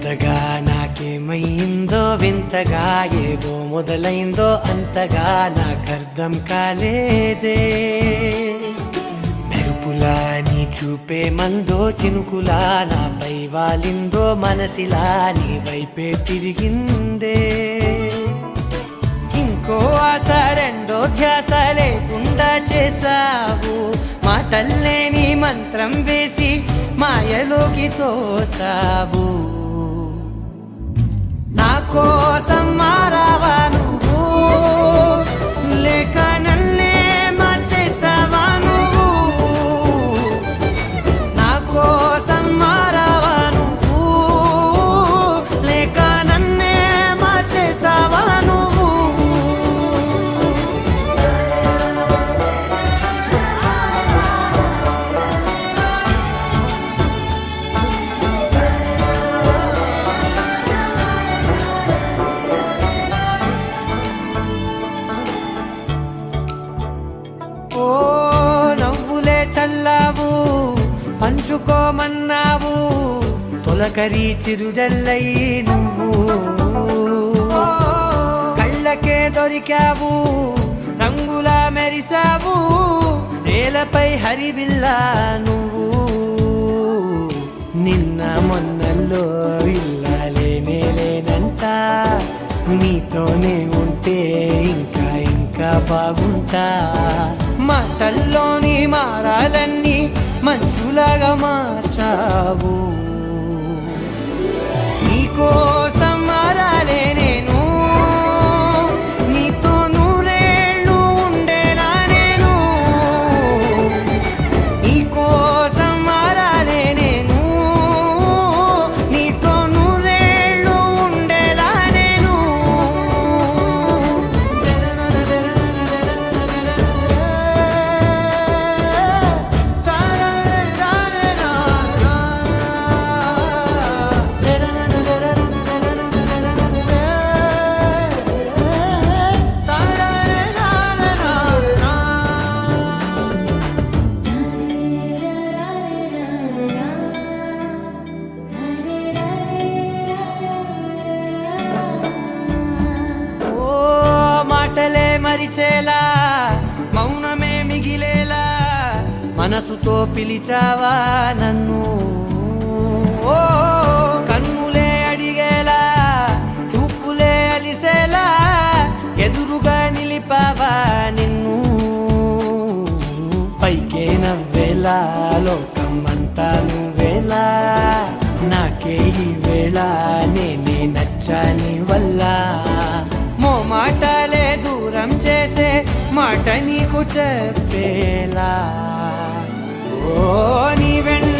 కొత్తగా నాకేమైందో వింతగా ఏదో మొదలైందో అంతగా నాకర్థం కాలేదే మెరుపులా నీ చూపే మందో చినుకులా నాపై వాలిందో మనసిలా నీ వైపే తిరిగిందే ఇంకో ఆశ రెండో ధ్యాస లేకుండా చేసావు మాటల్లే నీ మంత్రం వేసి మాయలోకి తోసావు నా కోసం మారావా నువ్వు లేక నన్నే మార్చేసావా నువ్వు నా కోసం మారావా నువ్వు లేక నన్నే మార్చేసావా నువ్వు నవ్వులే చల్లావు పంచుకోమన్నావు తొలకరి చిరుజల్లై నువ్వు కళ్ళకే దొరికావు రంగులా మెరిసావు నేలపై హరివిల్లా నువ్వు నిన్న మొన్నల్లో ఇల్లాలేనే లేనంట నీతోనే ఉంటే ఇంకా ఇంకా బాగుంటా మాటల్లోని మారాలన్నీ మంచులాగా మార్చావు నీకోసం మారాలే నేను నీతో నూరేళ్ళు ఉండేనా నేను నీకోసం మారాలే నేను నీతో నూరేళ్ళు ఉండేలా నేను మాటలే మరిచేలా మౌనమే మిగిలేలా మనసుతో పిలిచావా నన్ను ఓ కన్నులే అడిగేలా చూపులే అలిసేలా ఎదురుగా నిలిపావా నిన్ను పైకే నవ్వేలా లోకమంతా నువ్వేలా నాకే ఈ వేళ నేనే నచ్చాని వల్ల మాటలే దూరం చేసే మాట నీకు చెప్పేలా ఓ నీ వెంట